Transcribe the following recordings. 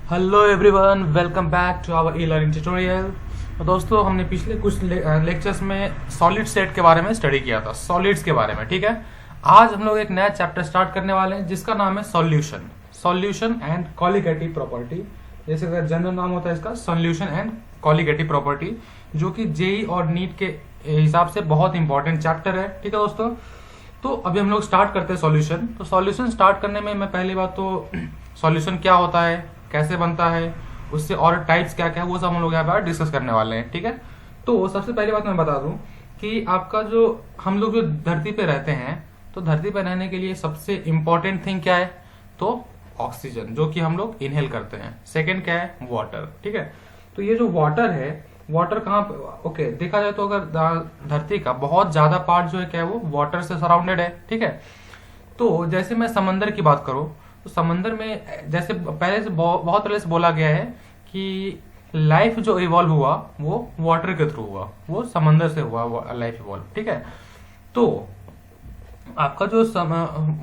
Hello everyone, welcome back to our e learning tutorial. तो दोस्तों, हमने पिछले कुछ लेक्चर्स में सॉलिड स्टेट के बारे में स्टडी किया था, सॉलिड्स के बारे में। ठीक है, आज हम लोग एक नया चैप्टर स्टार्ट करने वाले हैं जिसका नाम है सॉल्यूशन एंड कॉलिगेटिव प्रॉपर्टी। जैसे जनरल नाम होता है इसका सॉल्यूशन एंड कॉलिगेटिव प्रॉपर्टी, जो कि जेई और नीट के हिसाब से बहुत इंपॉर्टेंट चैप्टर है। ठीक है दोस्तों, तो अभी हम लोग स्टार्ट करते हैं सॉल्यूशन। तो सॉल्यूशन स्टार्ट करने में मैं पहली बात तो सॉल्यूशन क्या होता है, कैसे बनता है, उससे और टाइप्स क्या क्या है, वो सब हम लोग यहाँ पर डिस्कस करने वाले हैं। ठीक है, तो सबसे पहली बात मैं बता दूं कि आपका जो हम लोग जो धरती पे रहते हैं, तो धरती पे रहने के लिए सबसे इंपॉर्टेंट थिंग क्या है, तो ऑक्सीजन, जो कि हम लोग इनहेल करते हैं। सेकेंड क्या है, वाटर। ठीक है, तो ये जो वाटर है, वाटर कहाँ ओके देखा जाए तो अगर धरती का बहुत ज्यादा पार्ट जो है क्या है, वो वाटर से सराउंडेड है। ठीक है, तो जैसे मैं समंदर की बात करूं, तो समंदर में जैसे पहले से बहुत पहले से बोला गया है कि लाइफ जो इवॉल्व हुआ वो वाटर के थ्रू हुआ, वो समंदर से हुआ लाइफ इवॉल्व। ठीक है, तो आपका जो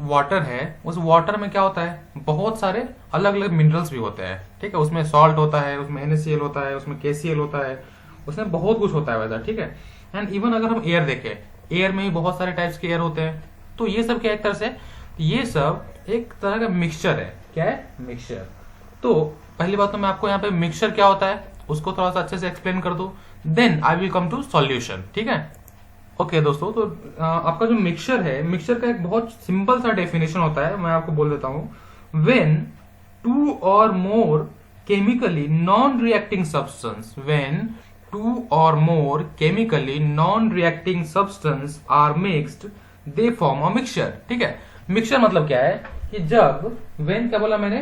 वाटर है, उस वाटर में क्या होता है, बहुत सारे अलग अलग मिनरल्स भी होते हैं। ठीक है, उसमें सॉल्ट होता है, उसमें NaCl होता है, उसमें KCl होता है, उसमें बहुत कुछ होता है वैसा। ठीक है, एंड इवन अगर हम एयर देखें, एयर में भी बहुत सारे टाइप्स के एयर होते हैं। तो ये सब क्या एक तरह से, ये सब एक तरह का मिक्सचर है। क्या है, मिक्सचर। तो पहली बात तो मैं आपको यहाँ पे मिक्सचर क्या होता है उसको थोड़ा सा अच्छे से एक्सप्लेन कर दूं, then I will come to solution. ठीक है, ओके दोस्तों, तो आपका जो मिक्सचर है, मिक्सचर का एक बहुत सिंपल सा डेफिनेशन होता है, मैं आपको बोल देता हूं। When two or more chemically non reacting substance, when two or more chemically non reacting substance are mixed, they form a mixture. ठीक है, मिक्सचर मतलब क्या है कि जब व्हेन क्या बोला मैंने,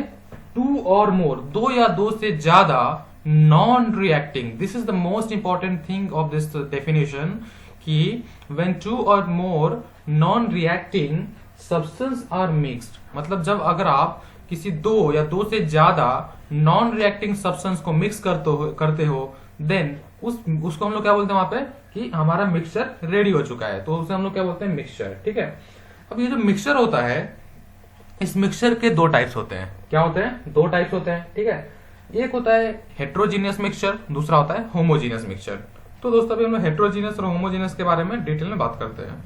टू और मोर, दो या दो से ज्यादा non reacting, this is the most important thing of this definition, कि when two or more non reacting substance are mixed, मतलब जब अगर आप किसी दो या दो से ज्यादा नॉन रिएक्टिंग सब्सटेंस को मिक्स करते हो, देन उसको हम लोग क्या बोलते हैं वहां पे, कि हमारा मिक्सचर रेडी हो चुका है, तो उसे हम लोग क्या बोलते हैं, मिक्सचर। ठीक है, अब ये जो मिक्सचर होता है, इस मिक्सचर के दो टाइप्स होते हैं। क्या होते हैं, दो टाइप्स होते हैं। ठीक है, एक होता है हेट्रोजीनियस मिक्सचर, दूसरा होता है होमोजीनियस मिक्सचर। तो दोस्तों अभी हम लोग हेट्रोजीनियस और होमोजीनियस के बारे में डिटेल में बात करते हैं।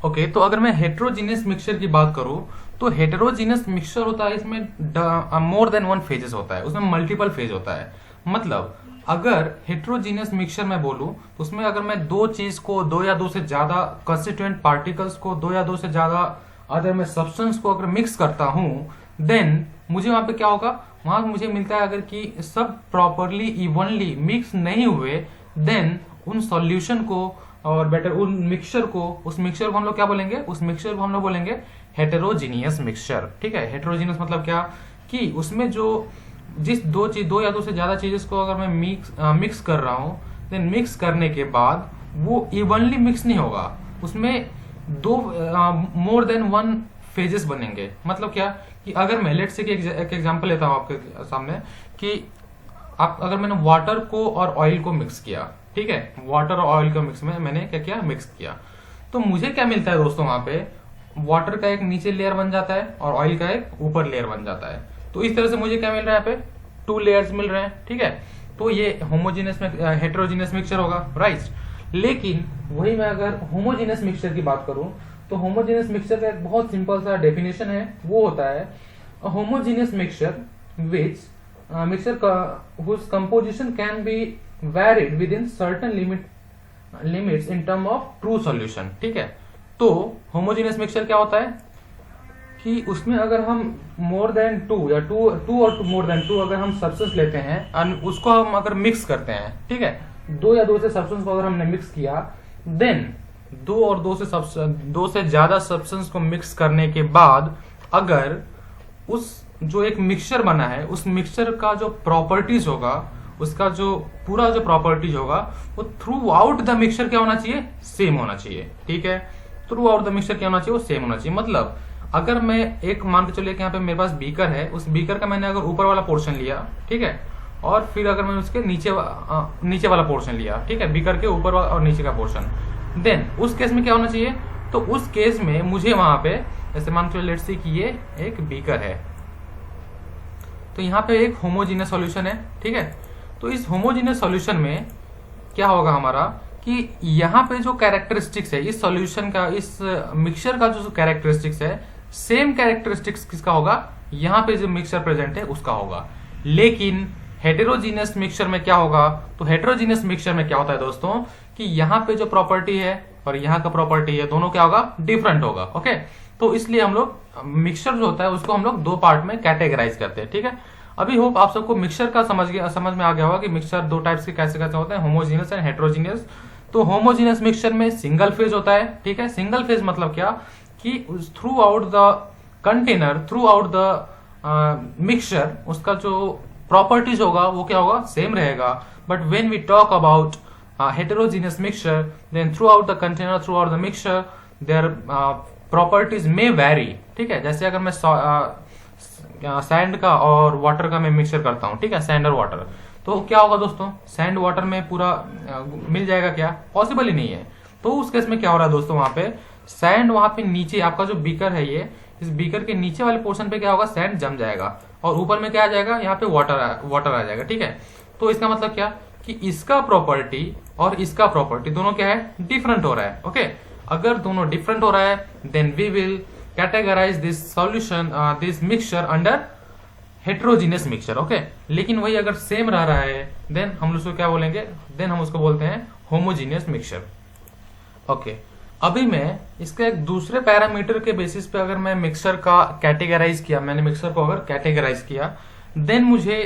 ओके, तो अगर मैं हेट्रोजीनियस मिक्सचर की बात करूं, तो हेट्रोजीनियस मिक्सचर होता है, इसमें मोर देन वन फेजेस होता है, उसमें मल्टीपल फेज होता है। मतलब अगर हेट्रोजीनियस मिक्सचर में बोलूं, तो उसमें अगर मैं दो चीज को, दो या दो से ज्यादा कंस्टिट्यूएंट पार्टिकल्स को, दो या दो से ज्यादा अगर मैं सब्सटेंस को अगर मिक्स करता हूं, देन मुझे वहां पे क्या होगा, वहां मुझे मिलता है अगर कि सब प्रॉपरली इवनली मिक्स नहीं हुए, देन उन सॉल्यूशन को और बेटर उन मिक्सचर को, उस मिक्सचर को हम लोग क्या बोलेंगे, उस मिक्सचर को हम लोग बोलेंगे हेटेरोजीनियस मिक्सचर। ठीक है, हेटेरोजीनियस मतलब क्या, कि उसमें जो जिस दो या दो से ज्यादा चीजेस को अगर मैं मिक्स कर रहा हूं, देन मिक्स करने के बाद वो इवनली मिक्स नहीं होगा, उसमें दो मोर देन वन फेजेस बनेंगे। मतलब क्या, कि अगर मैं लेट्स से एक एग्जांपल लेता हूं आपके सामने, कि आप अगर मैंने वाटर को और ऑयल को मिक्स किया, ठीक है, वाटर और ऑयल को मिक्स में मैंने क्या किया, मिक्स किया, तो मुझे क्या मिलता है दोस्तों, वहां पे वाटर का एक नीचे लेयर बन जाता है और ऑयल का एक ऊपर लेयर बन जाता है। तो इस तरह से मुझे क्या मिल रहा है, यहाँ पे टू लेयर्स मिल रहे हैं। ठीक है, तो ये होमोजीनियस में हेटेरोजीनियस मिक्सचर होगा, राइट। लेकिन वही मैं अगर होमोजीनियस मिक्सचर की बात करूं, तो होमोजीनियस मिक्सचर का एक बहुत सिंपल सा डेफिनेशन है, वो होता है homogeneous mixture which whose composition can be varied within certain limits in term of true solution। ठीक है, तो होमोजीनियस मिक्सचर क्या होता है कि उसमें अगर हम मोर देन टू या to or more than to अगर हम सब्सटेंस लेते हैं और उसको हम अगर मिक्स करते हैं, ठीक है, दो या दो से सब्सटेंस को अगर हमने मिक्स किया, देन दो से ज्यादा सब्सटेंस को मिक्स करने के बाद अगर उस जो एक मिक्सचर बना है, उस मिक्सचर का जो प्रॉपर्टीज होगा, उसका जो पूरा जो प्रॉपर्टीज होगा, वो थ्रू आउट द मिक्सचर क्या होना चाहिए, सेम होना चाहिए। ठीक है, थ्रू आउट द मिक्सचर क्या होना चाहिए, वो सेम होना चाहिए। मतलब अगर मैं एक मान के चलिए कि यहाँ पे मेरे पास बीकर है, उस बीकर का मैंने अगर ऊपर वाला पोर्शन लिया, ठीक है, और फिर अगर मैं उसके नीचे वाला पोर्शन लिया, ठीक है, बीकर के ऊपर और नीचे का पोर्शन, देन उस केस में क्या होना चाहिए, तो उस केस में मुझे वहां पे जैसे मान के लेट्स से कि ये एक बीकर है, तो यहाँ पे एक होमोजीनियस सॉल्यूशन है, ठीक है। तो इस होमोजीनियस सॉल्यूशन में क्या होगा हमारा कि यहाँ पे जो कैरेक्टरिस्टिक्स है इस सॉल्यूशन का, इस मिक्सचर का जो कैरेक्टरिस्टिक्स है, सेम कैरेक्टरिस्टिक्स किसका होगा, यहाँ पे जो मिक्सचर प्रेजेंट है उसका होगा। लेकिन हेटेरोजीनियस मिक्सचर में क्या होगा, तो हेटेरोजीनियस मिक्सचर में क्या होता है दोस्तों कि यहाँ पे जो प्रॉपर्टी है और यहाँ का प्रॉपर्टी है, दोनों क्या होगा, डिफरेंट होगा। ओके, तो इसलिए हम लोग मिक्सचर जो होता है उसको हम लोग दो पार्ट में कैटेगराइज करते हैं, ठीक है। अभी होप आप सबको मिक्सचर का समझ में आ गया होगा कि मिक्सचर दो टाइप्स के कैसे कैसे होते हैं, होमोजीनियस एंड हेटेरोजीनियस। तो होमोजीनियस मिक्सचर में सिंगल फेज होता है, ठीक है। सिंगल फेज मतलब क्या कि throughout the container, throughout the mixture, उसका जो प्रॉपर्टीज होगा वो क्या होगा, सेम रहेगा। But when we talk about heterogeneous mixture, then throughout the container, throughout the mixture, their properties may vary, ठीक है। जैसे अगर मैं सैंड का और वाटर का मैं मिक्सचर करता हूँ, ठीक है, सैंड और वाटर, तो क्या होगा दोस्तों, सैंड वाटर में पूरा मिल जाएगा क्या, पॉसिबल ही नहीं है। तो उस केस में क्या हो रहा है दोस्तों, वहां पे सैंड, वहां पे नीचे आपका जो बीकर है, ये इस बीकर के नीचे वाले पोर्शन पे क्या होगा, सैंड जम जाएगा और ऊपर में क्या आ जाएगा, यहाँ पे वाटर आ जाएगा, ठीक है। तो इसका मतलब क्या कि इसका प्रॉपर्टी और इसका प्रॉपर्टी दोनों क्या है, डिफरेंट हो रहा है। ओके, अगर दोनों डिफरेंट हो रहा है then we will categorise this solution, this mixture under heterogeneous mixture. Okay, लेकिन वही अगर सेम रह रहा है देन हम उसको क्या बोलेंगे, देन हम उसको बोलते हैं होमोजीनियस मिक्सचर। ओके, अभी मैं इसके एक दूसरे पैरामीटर के बेसिस पे अगर मैं मिक्सचर का कैटेगराइज किया, मैंने मिक्सचर को अगर कैटेगराइज किया, देन मुझे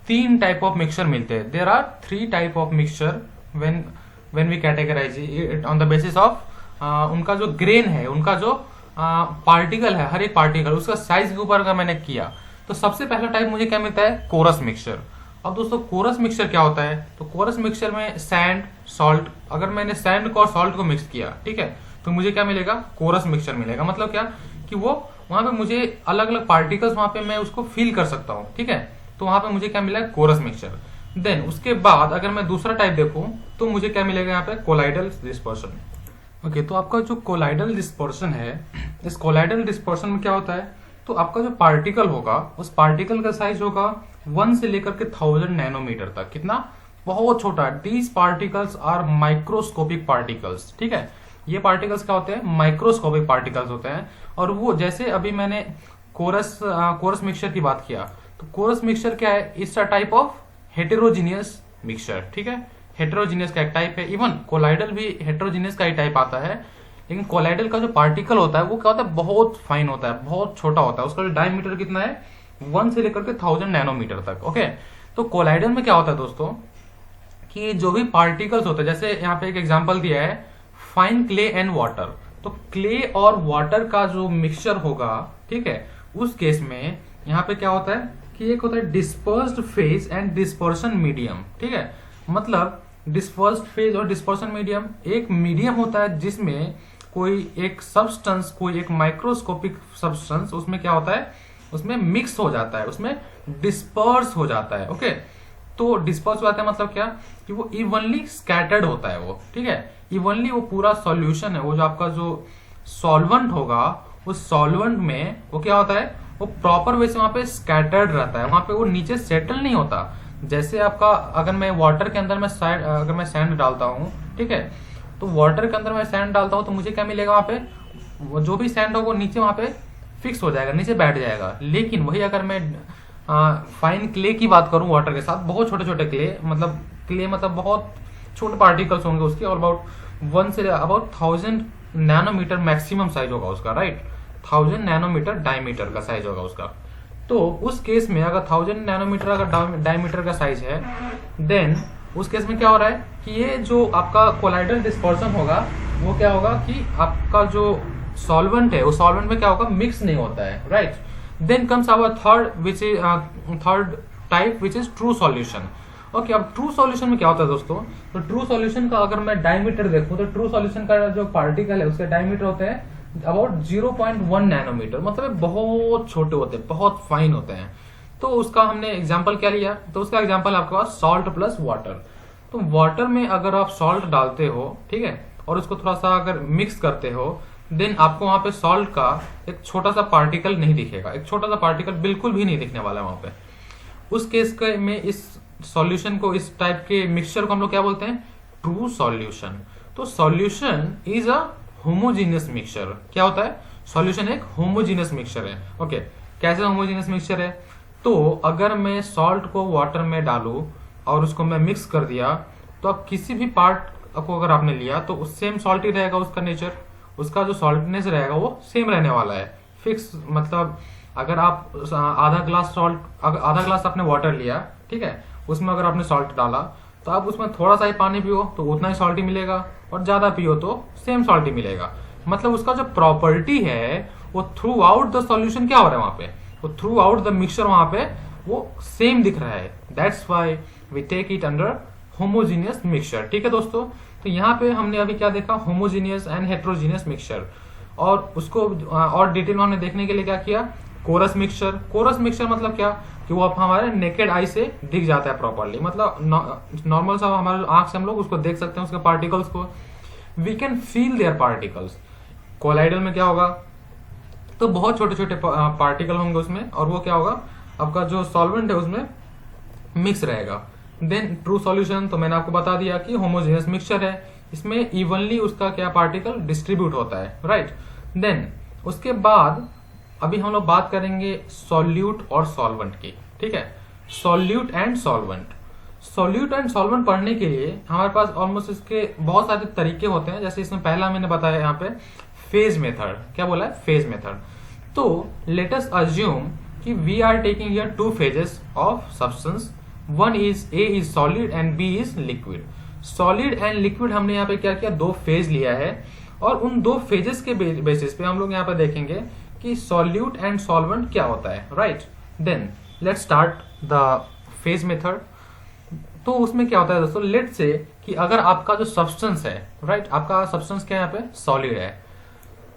तीन टाइप ऑफ मिक्सचर मिलते हैं। There are 3 type of mixture when we categorise it on the basis of उनका जो ग्रेन है, उनका जो पार्टिकल है, हर एक पार्टिकल उसका साइज के ऊपर अगर मैंने किया, तो सबसे पहला टाइप मुझे क्या मिलता है, कोरस मिक्सचर। अब दोस्तों कोरस मिक्सचर क्या होता है, तो कोरस मिक्सचर में सैंड, सॉल्ट, अगर मैंने सैंड को और सॉल्ट को मिक्स किया, ठीक है, तो मुझे क्या मिलेगा, कोरस मिक्सचर मिलेगा। मतलब क्या कि वो वहां पे मुझे अलग अलग पार्टिकल्स वहां पे मैं उसको फील कर सकता हूँ, ठीक है। तो वहां पे मुझे क्या मिला, कोरस मिक्सचर। देन उसके बाद अगर मैं दूसरा टाइप देखूं तो मुझे क्या मिलेगा, यहाँ पे कोलाइडल डिस्पर्शन। ओके, तो आपका जो कोलाइडल डिस्पर्शन है, इस कोलाइडल डिस्पर्शन में क्या होता है, तो आपका जो पार्टिकल होगा उस पार्टिकल का साइज होगा 1 से लेकर के 1000 नैनोमीटर तक। कितना, बहुत छोटा। These particles are microscopic particles, ठीक है। ये पार्टिकल्स क्या होते हैं, माइक्रोस्कोपिक पार्टिकल्स होते हैं। और वो जैसे अभी मैंने कोरस मिक्सचर की बात किया, तो कोरस मिक्सचर क्या है, it's a type of heterogeneous mixture, ठीक है। हेटेरोजीनियस का एक टाइप है। इवन कोलाइडल भी हेटेरोजीनियस का ही टाइप आता है, लेकिन कोलाइडल का जो पार्टिकल होता है वो क्या होता है, बहुत फाइन होता है, बहुत छोटा होता है। उसका जो डायमीटर कितना है, 1 से लेकर के 1000 नैनोमीटर तक। ओके, तो कोलाइडल में क्या होता है दोस्तों कि जो भी पार्टिकल्स होते हैं, जैसे यहाँ पे एक एग्जांपल दिया है, फाइन क्ले एंड वाटर। तो क्ले और वाटर का जो मिक्सचर होगा, ठीक है, उस केस में यहाँ पे क्या होता है कि एक होता है dispersed phase and dispersion medium, ठीक है। मतलब डिस्पर्स्ड फेज और डिस्पर्शन मीडियम, एक मीडियम होता है जिसमें कोई एक सब्सटेंस, कोई एक माइक्रोस्कोपिक सब्सटेंस उसमें क्या होता है, उसमें मिक्स हो जाता है, उसमें डिस्पर्स हो जाता है। ओके, तो डिस्पर्स हो जाता है मतलब क्या कि वो इवनली स्कैटर्ड होता है वो, ठीक है। इवनली वो पूरा सॉल्यूशन है, वो जो आपका जो सॉल्वेंट होगा उस सॉल्वेंट में वो क्या होता है, वो प्रॉपर वे से वहां पे स्कैटर्ड रहता है, वहां पे वो नीचे सेटल नहीं होता। जैसे आपका अगर मैं वाटर के अंदर में अगर मैं सैंड डालता हूँ, ठीक है, तो वाटर के अंदर मैं सैंड डालता हूँ तो मुझे क्या मिलेगा, वहां पे वो जो भी सैंड होगा नीचे वहां पे फिक्स हो जाएगा, नीचे बैठ जाएगा। लेकिन वही अगर मैं फाइन क्ले की बात करूं वाटर के साथ, बहुत छोटे छोटे क्ले मतलब बहुत छोटे पार्टिकल्स होंगे उसके, और अबाउट 1000 नैनोमीटर मैक्सिमम साइज होगा उसका, राइट। 1000 नैनोमीटर डायमीटर का साइज होगा उसका। तो उस केस में अगर 1000 नैनोमीटर अगर डायमीटर का साइज है, देन उस केस में क्या हो रहा है कि ये जो आपका कोलाइडल डिस्पर्सन होगा वो क्या होगा कि आपका जो सॉल्वेंट है उस सॉल्वेंट में क्या होगा, मिक्स नहीं होता है, right. Then comes our third type which is true solution. Okay, अब ट्रू सॉल्यूशन में क्या होता है दोस्तों, तो ट्रू सॉल्यूशन का अगर मैं डायमीटर देखूं तो ट्रू सॉल्यूशन का जो पार्टिकल है उसके डायमीटर होते हैं अबाउट 0.1 नैनोमीटर, मतलब बहुत छोटे होते हैं, बहुत फाइन होते हैं। तो उसका हमने एग्जांपल क्या लिया, तो उसका एग्जांपल आपके पास सॉल्ट प्लस वाटर। तो वाटर में अगर आप सॉल्ट डालते हो, ठीक है, और उसको थोड़ा सा अगर मिक्स करते हो, देन आपको वहां पे सॉल्ट का एक छोटा सा पार्टिकल नहीं दिखेगा, एक छोटा सा पार्टिकल बिल्कुल भी नहीं दिखने वाला है वहां पे। उस केस के में इस सॉल्यूशन को, इस टाइप के मिक्सचर को हम लोग क्या बोलते हैं, ट्रू सॉल्यूशन। तो solution is a homogeneous mixture. क्या होता है, सॉल्यूशन एक होमोजीनियस मिक्सचर है। ओके, कैसे होमोजीनियस मिक्सचर है, तो अगर मैं सॉल्ट को वाटर में डालूं और उसको मैं मिक्स कर दिया, तो अब किसी भी पार्ट को अगर आपने लिया तो सेम सॉल्ट ही रहेगा उसका नेचर, उसका जो सॉल्टनेस रहेगा वो सेम रहने वाला है, फिक्स। मतलब अगर आप आधा ग्लास आपने वाटर लिया, ठीक है, उसमें अगर आपने सॉल्ट डाला तो आप उसमें थोड़ा सा ही पानी पियो तो उतना ही सॉल्ट ही मिलेगा, और ज्यादा पियो तो सेम सॉल्ट ही मिलेगा। मतलब उसका जो प्रॉपर्टी है वो थ्रू आउट द सॉल्यूशन क्या हो रहा है वहां पे, वो थ्रू आउट द मिक्सचर वहां पे वो सेम दिख रहा है। That's why we take it under homogeneous mixture. ठीक है दोस्तों, तो यहाँ पे हमने अभी क्या देखा, होमोजीनियस एंड हेट्रोजीनियस मिक्सचर, और उसको और डिटेल में हमने देखने के लिए क्या किया, कोरस मिक्सचर। कोरस मिक्सचर मतलब क्या, कि वो हमारे नेकेड आई से दिख जाता है प्रॉपरली, मतलब नॉर्मल सा हमारे आंख से हम लोग उसको देख सकते हैं, उसके पार्टिकल्स को we can feel their particles. Colloidal में क्या होगा, तो बहुत छोटे छोटे पार्टिकल होंगे उसमें, और वो क्या होगा, आपका जो सॉल्वेंट है उसमें मिक्स रहेगा। देन ट्रू सॉल्यूशन, तो मैंने आपको बता दिया कि होमोजेनियस मिक्सचर है, इसमें इवनली उसका क्या पार्टिकल डिस्ट्रीब्यूट होता है, राइट। देन उसके बाद अभी हम लोग बात करेंगे सॉल्यूट और सॉल्वेंट की। ठीक है, solute and solvent. Solute and solvent पढ़ने के लिए हमारे पास ऑलमोस्ट इसके बहुत सारे तरीके होते हैं। जैसे इसमें पहला मैंने बताया यहाँ पे फेज मेथड। क्या बोला है, फेज मेथड। तो लेट अस अज्यूम कि we are taking here two phases of substance, one is A is solid and B is liquid. Solid and liquid हमने यहाँ पे क्या किया, दो फेज लिया है, और उन दो फेजेस के बेसिस पे हम लोग यहाँ पे देखेंगे कि सॉल्यूट एंड सॉल्वेंट क्या होता है, right. Then let's start the phase method. तो उसमें क्या होता है दोस्तों, लेट से कि अगर आपका जो सब्सटेंस है, राइट, आपका सब्सटेंस क्या है यहाँ पे, सॉलिड है।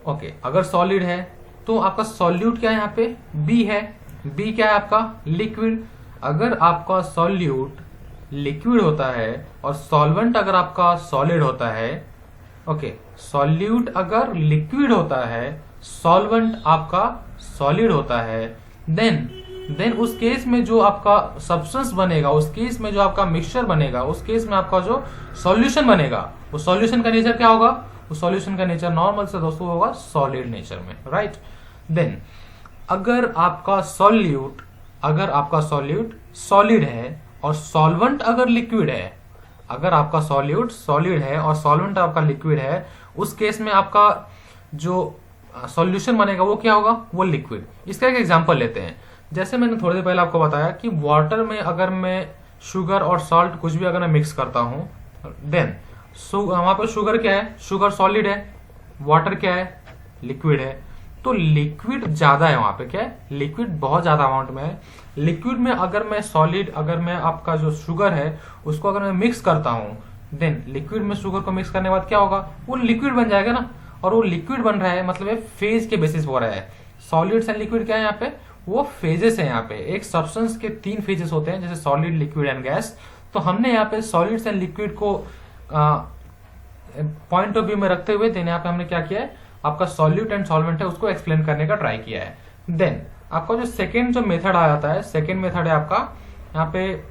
ओके, अगर सॉलिड है तो आपका सॉल्यूट क्या है यहाँ पे, बी है। बी क्या है आपका, लिक्विड। अगर आपका सॉल्यूट लिक्विड होता है और सॉल्वेंट अगर आपका सॉलिड होता है, ओके, सॉल्यूट अगर लिक्विड होता है, सॉल्वेंट आपका सॉलिड होता है, देन उस केस में जो आपका सब्सटेंस बनेगा, उस केस में जो आपका मिक्सचर बनेगा, उस केस में आपका जो सॉल्यूशन बनेगा, वो सॉल्यूशन का नेचर क्या होगा, वो सॉल्यूशन का नेचर नॉर्मल से दोस्तों होगा सॉलिड नेचर में, राइट। देन अगर आपका सॉल्यूट सॉलिड है और सॉल्वेंट अगर लिक्विड है, अगर आपका सॉल्यूट सॉलिड है और सॉल्वेंट आपका लिक्विड है, उस केस में आपका जो सॉल्यूशन बनेगा वो क्या होगा, वो लिक्विड। इसका एक एग्जांपल लेते हैं। जैसे मैंने थोड़ी देर पहले आपको बताया कि वाटर में अगर मैं शुगर और सॉल्ट कुछ भी अगर मैं मिक्स करता हूं, देन वहां पर शुगर क्या है, शुगर सॉलिड है, वाटर क्या है, लिक्विड है। तो लिक्विड ज्यादा है वहां पे, क्या है, लिक्विड बहुत ज्यादा अमाउंट में है। लिक्विड में अगर मैं आपका जो शुगर है उसको अगर मैं मिक्स करता हूं, देन लिक्विड में शुगर को मिक्स करने के बाद क्या होगा, वो लिक्विड बन जाएगा ना। और वो लिक्विड बन रहा है मतलब ये फेज के बेसिस हो रहा है। सॉलिड्स एंड लिक्विड क्या है यहाँ पे, वो फेजेस है। यहाँ पे एक सब्सटेंस के 3 फेजेस होते हैं, जैसे सॉलिड, लिक्विड एंड गैस। तो हमने यहाँ पे सॉलिड्स एंड लिक्विड को पॉइंट ऑफ व्यू में रखते हुए देन यहाँ पे हमने क्या किया है, आपका सॉल्यूट एंड सॉल्वेंट है उसको एक्सप्लेन करने का ट्राई किया है। देन आपका जो सेकेंड जो मेथड आ जाता है, सेकेंड मेथड है आपका यहाँ पे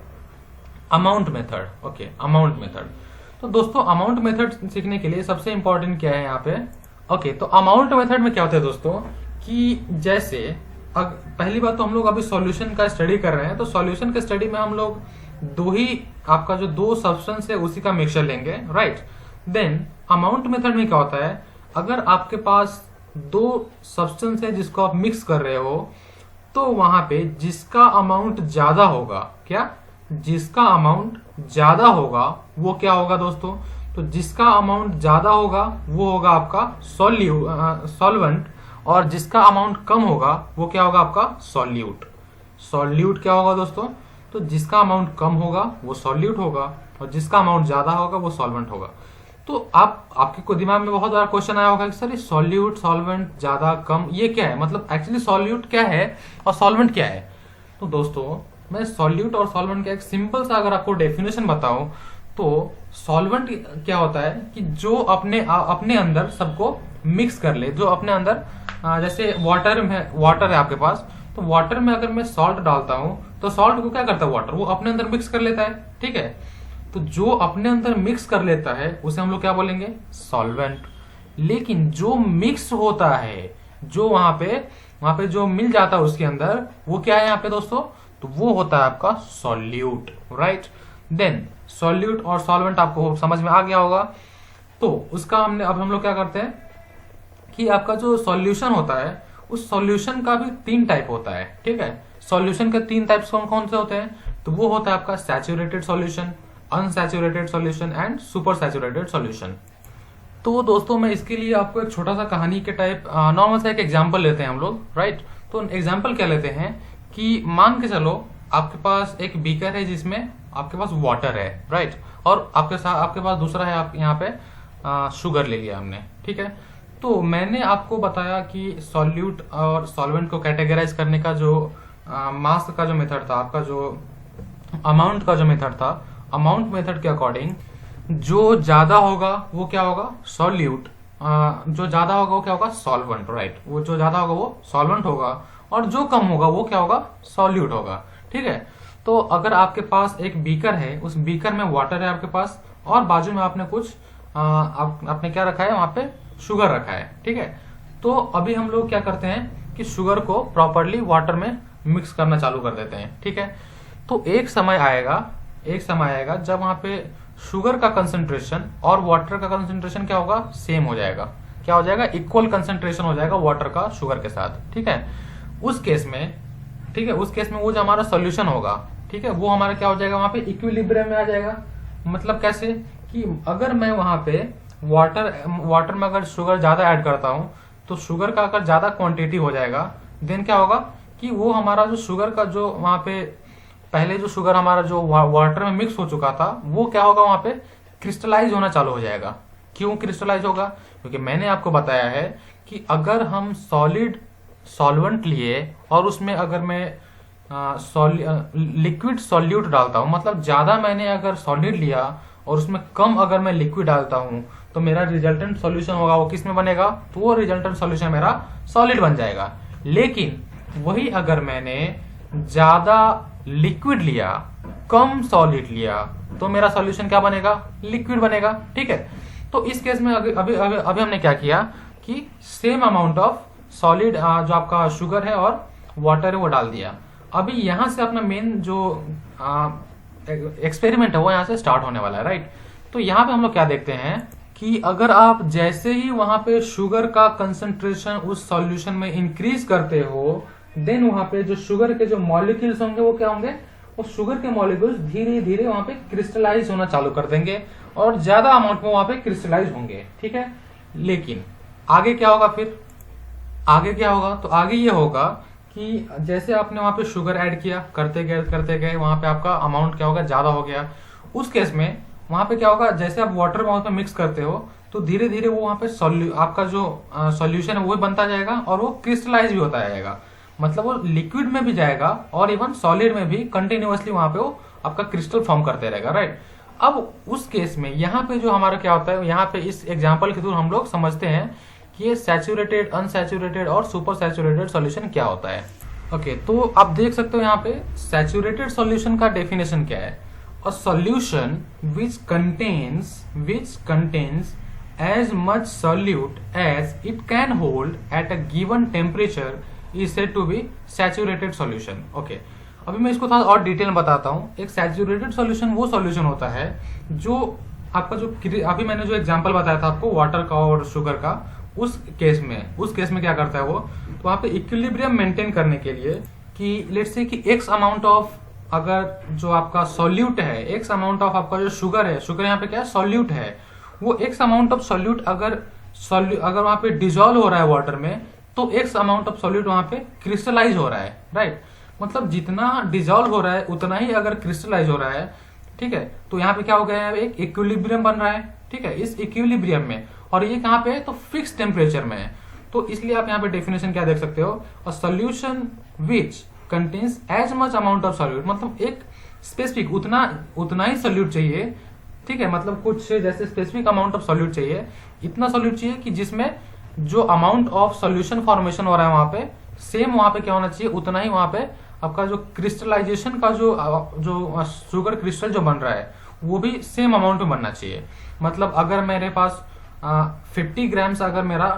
amount method. Okay, amount method. तो दोस्तों अमाउंट मेथड सीखने के लिए सबसे इंपॉर्टेंट क्या है यहाँ पे, ओके, तो अमाउंट मेथड में क्या होता है दोस्तों, कि जैसे पहली बात तो हम लोग अभी सॉल्यूशन का स्टडी कर रहे हैं, तो सॉल्यूशन के स्टडी में हम लोग आपका जो दो सब्सटेंस है उसी का मिक्सचर लेंगे, राइट। देन अमाउंट मेथड में क्या होता है, अगर आपके पास 2 सब्सटेंस है जिसको आप मिक्स कर रहे हो, तो वहां पे जिसका अमाउंट ज्यादा होगा, क्या, जिसका अमाउंट ज्यादा होगा वो क्या होगा दोस्तों, तो जिसका अमाउंट ज्यादा होगा वो होगा आपका सॉल्वेंट, और जिसका अमाउंट कम होगा वो क्या होगा आपका सॉल्यूट। सॉल्यूट क्या होगा दोस्तों, तो जिसका अमाउंट कम होगा वो सॉल्यूट होगा, और जिसका अमाउंट ज्यादा होगा वो सॉल्वेंट होगा। तो आपके दिमाग में बहुत बार क्वेश्चन आया होगा कि सर ये सॉल्यूट, सॉल्वेंट, ज्यादा, कम, ये क्या है, मतलब एक्चुअली सॉल्यूट क्या है और सॉल्वेंट क्या है। तो दोस्तों मैं सॉल्यूट और सॉल्वेंट का एक सिंपल सा अगर आपको डेफिनेशन बताऊं, तो सॉल्वेंट क्या होता है कि जो अपने अंदर सबको मिक्स कर ले, जो अपने अंदर जैसे वाटर है आपके पास, तो वाटर में अगर मैं सॉल्ट डालता हूं तो सॉल्ट को क्या करता है वाटर, वो अपने अंदर मिक्स कर लेता है, ठीक है। तो जो अपने अंदर मिक्स कर लेता है उसे हम लोग क्या बोलेंगे, सॉल्वेंट। लेकिन जो मिक्स होता है, जो वहां पे जो मिल जाता है उसके अंदर, वो क्या है यहाँ पे दोस्तों, तो वो होता है आपका सॉल्यूट, राइट। देन सॉल्यूट और सॉल्वेंट आपको समझ में आ गया होगा। तो उसका अब हम लोग क्या करते हैं कि आपका जो सॉल्यूशन होता है, उस सॉल्यूशन का भी 3 टाइप होता है, ठीक है। सॉल्यूशन के 3 टाइप्स कौन कौन से होते हैं, तो वो होता है आपका saturated solution, unsaturated solution and super saturated solution. तो दोस्तों मैं इसके लिए आपको एक छोटा सा कहानी के टाइप नॉर्मल सा एक एग्जांपल लेते हैं हम लोग, राइट। तो एग्जांपल क्या लेते हैं कि मान के चलो आपके पास एक बीकर है जिसमें आपके पास वाटर है, राइट, और आपके पास दूसरा है, आप यहाँ पे शुगर ले लिया हमने, ठीक है। तो मैंने आपको बताया कि सॉल्यूट और सॉल्वेंट को कैटेगराइज करने का जो मास का जो मेथड था, आपका जो अमाउंट का जो मेथड था, अमाउंट मेथड के अकॉर्डिंग जो ज्यादा होगा वो क्या होगा, सॉल्यूट, जो ज्यादा होगा वो क्या होगा, सॉल्वेंट, राइट। वो जो ज्यादा होगा वो सॉल्वेंट होगा, और जो कम होगा वो क्या होगा, सॉल्यूट होगा, ठीक है। तो अगर आपके पास एक बीकर है, उस बीकर में वाटर है आपके पास, और बाजू में आपने कुछ आपने क्या रखा है, वहां पे शुगर रखा है, ठीक है। तो अभी हम लोग क्या करते हैं कि शुगर को प्रॉपरली वाटर में मिक्स करना चालू कर देते हैं, ठीक है। तो एक समय आएगा जब वहां पे शुगर का कंसंट्रेशन और वाटर का कंसंट्रेशन क्या होगा, सेम हो जाएगा, क्या हो जाएगा, इक्वल कंसंट्रेशन हो जाएगा वाटर का शुगर के साथ, ठीक है। उस केस में वो जो हमारा सॉल्यूशन होगा, ठीक है, वो हमारा क्या हो जाएगा, वहां पे इक्विलिब्रियम में आ जाएगा। मतलब कैसे कि अगर मैं वहां पे वाटर में अगर शुगर ज्यादा ऐड करता हूं, तो शुगर का अगर ज्यादा क्वांटिटी हो जाएगा, देन क्या होगा कि वो हमारा जो शुगर का जो वहां पे पहले जो शुगर हमारा जो वाटर में मिक्स हो चुका था, वो क्या होगा, वहां पे क्रिस्टलाइज होना चालू हो जाएगा। क्यों क्रिस्टलाइज होगा, क्योंकि मैंने आपको बताया है कि अगर हम सॉलिड सॉल्वेंट लिए और उसमें अगर मैं लिक्विड सॉल्यूट डालता हूं, मतलब ज्यादा मैंने अगर सॉलिड लिया और उसमें कम अगर मैं लिक्विड डालता हूं, तो मेरा रिजल्टेंट सॉल्यूशन होगा वो किस में बनेगा, तो वो रिजल्टेंट सॉल्यूशन मेरा सॉलिड बन जाएगा। लेकिन वही अगर मैंने ज्यादा लिक्विड लिया, कम सॉलिड लिया, तो मेरा सॉल्यूशन क्या बनेगा, लिक्विड बनेगा, ठीक है। तो इस केस में अभी हमने क्या किया कि सेम अमाउंट ऑफ सॉलिड जो आपका शुगर है और वाटर है वो डाल दिया। अभी यहां से अपना मेन जो एक्सपेरिमेंट है वो यहां से स्टार्ट होने वाला है, राइट। तो यहाँ पे हम लोग क्या देखते हैं कि अगर आप जैसे ही वहां पे शुगर का कंसंट्रेशन उस सॉल्यूशन में इंक्रीज करते हो, देन वहां पे जो शुगर के जो मॉलिक्यूल्स होंगे वो क्या होंगे, वो शुगर के मॉलिक्यूल्स धीरे धीरे वहां पे क्रिस्टलाइज होना चालू कर देंगे और ज्यादा अमाउंट में वहां पे क्रिस्टलाइज होंगे, ठीक है। लेकिन आगे क्या होगा, तो आगे ये होगा कि जैसे आपने वहां पे शुगर ऐड किया, करते गए वहां पे आपका अमाउंट क्या होगा, ज्यादा हो गया। उस केस में वहां पे क्या होगा, जैसे आप वाटर वहां पे मिक्स करते हो, तो धीरे धीरे वो वहां पे आपका जो सॉल्यूशन है वो बनता जाएगा और वो क्रिस्टलाइज भी होता जाएगा। मतलब वो लिक्विड में भी जाएगा और इवन सॉलिड में भी कंटिन्यूअसली वहां पे वो आपका क्रिस्टल फॉर्म करते रहेगा, राइट। अब उस केस में यहाँ पे जो हमारा क्या होता है, यहाँ पे इस एग्जांपल के थ्रू हम लोग समझते हैं कि ये सैचुरेटेड, अनसैचुरेटेड और सुपर सैचुरेटेड सॉल्यूशन क्या होता है। ओके, तो आप देख सकते हो यहाँ पे सैचुरेटेड सॉल्यूशन का डेफिनेशन क्या है, अ solution which contains as much solute as it can hold at a given temperature is said to be saturated solution। okay, अभी मैं इसको थोड़ा और डिटेल में बताता हूँ। एक सैचुरेटेड सॉल्यूशन वो सॉल्यूशन होता है जो आपका जो अभी मैंने जो एग्जांपल बताया था आपको वाटर का और शुगर का, उस केस में क्या करता है वो, तो वहाँ पे इक्विलिब्रियम मेंटेन करने के लिए कि लेट्स से कि एक्स अमाउंट ऑफ अगर जो आपका सॉल्यूट है, एक्स अमाउंट ऑफ आपका जो शुगर है, शुगर यहाँ पे क्या है, सॉल्यूट है, वो एक्स अमाउंट ऑफ सॉल्यूट अगर वहां पे डिजोल्व हो रहा है वाटर में, तो एक्स अमाउंट ऑफ सॉल्यूट वहां पे क्रिस्टलाइज हो रहा है, राइट। मतलब जितना डिजोल्व हो रहा है उतना ही अगर क्रिस्टलाइज हो रहा है, ठीक है। तो यहाँ पे क्या हो गया है, एक इक्विलिब्रियम बन रहा है, ठीक है, इस इक्विलिब्रियम में, और ये कहाँ पे है, तो फिक्स टेम्परेचर में है। तो इसलिए आप यहाँ पे डेफिनेशन क्या देख सकते हो, a solution which contains as much amount of solute, मतलब एक स्पेसिफिक उतना ही सॉल्यूट चाहिए, ठीक है। मतलब कुछ जैसे स्पेसिफिक अमाउंट ऑफ सॉल्यूट चाहिए, इतना सॉल्यूट चाहिए कि जिसमें जो अमाउंट ऑफ सॉल्यूशन फॉर्मेशन हो रहा है वहां पे सेम, वहां पे क्या होना चाहिए, उतना ही वहां पे आपका जो क्रिस्टलाइजेशन का जो शुगर क्रिस्टल जो बन रहा है वो भी सेम अमाउंट में बनना चाहिए। मतलब अगर मेरे पास 50 ग्राम्स अगर मेरा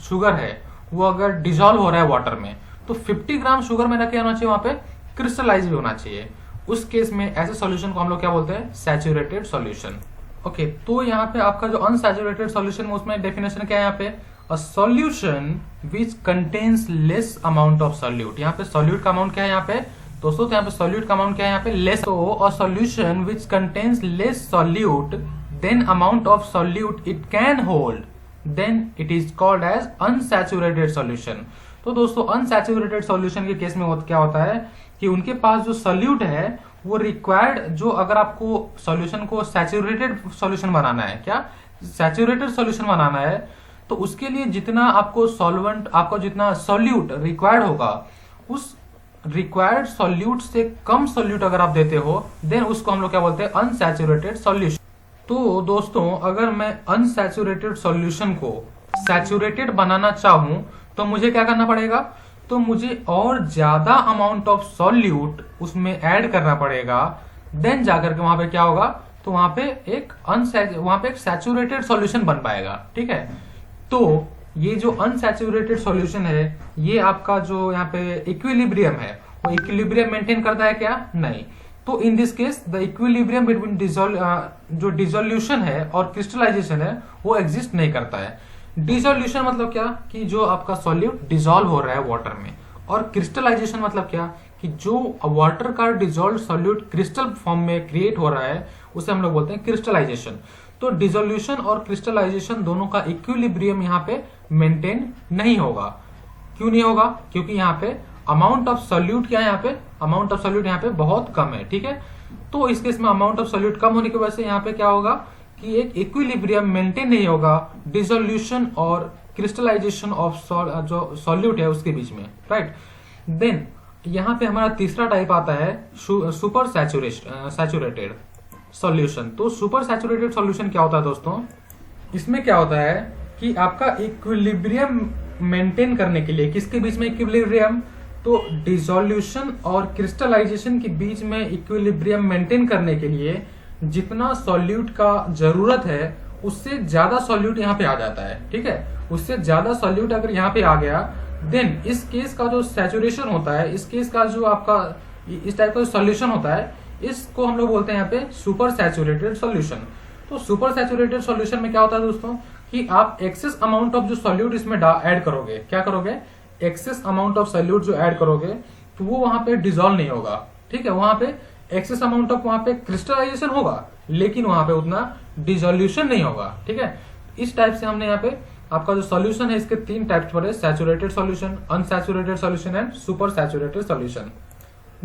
शुगर है, वो अगर डिजॉल्व हो रहा है वाटर में, तो 50 ग्राम शुगर मेरा क्या होना चाहिए, वहां पे क्रिस्टलाइज भी होना चाहिए। उस केस में ऐसे सॉल्यूशन को हम लोग क्या बोलते हैं, सैचुरेटेड सॉल्यूशन। ओके, तो यहाँ पे आपका जो अनसैचुरेटेड सॉल्यूशन है उसमें डेफिनेशन क्या है, यहाँ पे अ solution which contains less amount of solute. यहाँ पे सॉल्यूट का अमाउंट क्या है यहाँ पे दोस्तों, तो यहाँ पे सॉल्यूट का अमाउंट क्या है यहाँ पे लेस। तो a solution which contains less solute than amount of solute it can hold, then it is called as unsaturated solution. तो दोस्तों अनसैचुरेटेड सॉल्यूशन के केस में क्या होता है कि उनके पास जो सॉल्यूट है वो रिक्वायर्ड, जो अगर आपको सॉल्यूशन को सैचुरेटेड सॉल्यूशन बनाना है, क्या सैचुरेटेड सॉल्यूशन बनाना है, तो उसके लिए जितना आपको सॉल्वेंट, आपको जितना सॉल्यूट रिक्वायर्ड होगा, उस रिक्वायर्ड सॉल्यूट से कम सॉल्यूट अगर आप देते हो, देन उसको हम लोग क्या बोलते हैं, अनसैचुरेटेड सॉल्यूशन। तो दोस्तों अगर मैं अनसैचुरेटेड सॉल्यूशन को सैचुरेटेड बनाना चाहूं तो मुझे क्या करना पड़ेगा, तो मुझे और ज्यादा अमाउंट ऑफ सॉल्यूट उसमें ऐड करना पड़ेगा, देन जाकर के वहां पे क्या होगा, तो वहां पे एक सैचुरेटेड सॉल्यूशन बन पाएगा। ठीक है, तो ये जो अनसैचुरेटेड सॉल्यूशन है, ये आपका जो यहाँ पे इक्विलिब्रियम है, वो इक्विलिब्रियम मेंटेन करता है क्या, नहीं। तो in this case the equilibrium between जो डिसोल्यूशन है और क्रिस्टलाइजेशन है वो एग्जिस्ट नहीं करता है। डिसोल्यूशन मतलब क्या, कि जो आपका सॉल्यूट डिसॉल्व हो रहा है वाटर में, और क्रिस्टलाइजेशन मतलब क्या, कि जो वाटर का डिसॉल्व सॉल्यूट क्रिस्टल फॉर्म में क्रिएट हो रहा है उसे हम लोग बोलते हैं क्रिस्टलाइजेशन। तो डिसोल्यूशन और क्रिस्टलाइजेशन दोनों का इक्विलिब्रियम यहाँ पे मेंटेन नहीं होगा। क्यों नहीं होगा, क्योंकि यहाँ पे अमाउंट ऑफ सॉल्यूट क्या है, यहाँ पे अमाउंट ऑफ सॉल्यूट यहाँ पे बहुत कम है। ठीक है, तो इस केस में अमाउंट ऑफ सॉल्यूट कम होने की वजह से यहाँ पे क्या होगा कि एक इक्विलिब्रियम मेंटेन नहीं होगा डिसोल्यूशन और क्रिस्टलाइजेशन ऑफ जो सॉल्यूट है उसके बीच में, राइट। देन यहाँ पे हमारा तीसरा टाइप आता है सुपर सैचुरेटेड सॉल्यूशन। तो सुपर सैचुरेटेड सॉल्यूशन क्या होता है दोस्तों, इसमें क्या होता है कि आपका इक्विलिब्रियम मेंटेन करने के लिए, किसके बीच में इक्विलिब्रियम, तो डिसोल्यूशन और क्रिस्टलाइजेशन के बीच में इक्विलिब्रियम मेंटेन करने के लिए जितना सॉल्यूट का जरूरत है उससे ज्यादा सॉल्यूट यहाँ पे आ जाता है। ठीक है, उससे ज्यादा सॉल्यूट अगर यहाँ पे आ गया, देन इस केस का जो सैचुरेशन होता है, इस केस का जो आपका इस टाइप का सॉल्यूशन होता है, इसको हम लोग बोलते हैं यहाँ पे सुपर सैचुरेटेड सॉल्यूशन। तो सुपर सैचुरेटेड सॉल्यूशन में क्या होता है दोस्तों, कि आप एक्सेस अमाउंट ऑफ जो सॉल्यूट इसमें ऐड करोगे, क्या करोगे, एक्सेस अमाउंट ऑफ सॉल्यूट जो ऐड करोगे तो वो वहां पे डिसॉल्व नहीं होगा। ठीक है, वहां पे एक्सेस अमाउंट ऑफ वहां पे क्रिस्टलाइजेशन होगा, लेकिन वहां पे उतना डिसोल्यूशन नहीं होगा। ठीक है, इस टाइप से हमने यहाँ पे आपका जो सॉल्यूशन है इसके 3 टाइप्स पढ़े, saturated solution, unsaturated solution and super saturated solution.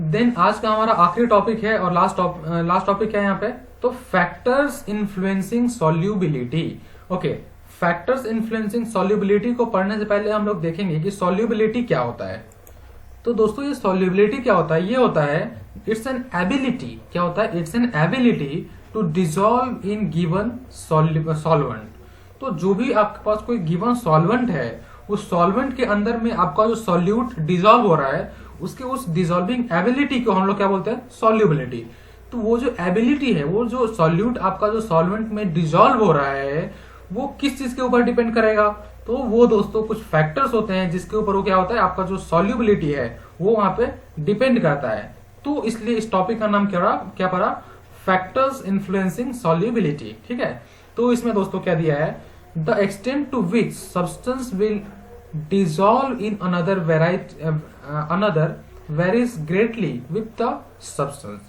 Then आज का हमारा आखिरी टॉपिक है और लास्ट टॉपिक है यहाँ पे, तो factors influencing solubility. Okay, factors influencing solubility को पढ़ने से पहले हम लोग देखेंगे कि सॉल्युबिलिटी क्या होता है। तो दोस्तों ये सॉल्युबिलिटी क्या होता है, ये होता है इट्स एन एबिलिटी, क्या होता है, it's an ability to dissolve in given solvent. तो जो भी आपके पास कोई गिवन सॉल्वेंट है, उस सॉल्वेंट के अंदर में आपका जो सॉल्यूट डिसॉल्व हो रहा है, उसके उस डिसॉल्विंग एबिलिटी को हम लोग क्या बोलते हैं, सॉल्युबिलिटी। तो वो जो एबिलिटी है, वो जो सॉल्यूट आपका जो सॉल्वेंट में डिसॉल्व हो रहा है, वो किस चीज के ऊपर डिपेंड करेगा, तो वो दोस्तों कुछ फैक्टर्स होते हैं जिसके ऊपर वो क्या होता है, आपका जो सॉल्युबिलिटी है वो वहां पे डिपेंड करता है। तो इसलिए इस टॉपिक का नाम क्या पड़ा, फैक्टर्स इन्फ्लुएंसिंग सॉल्युबिलिटी। ठीक है, तो इसमें दोस्तों क्या दिया है, the extent to which substance will dissolve in another varies greatly with the substance.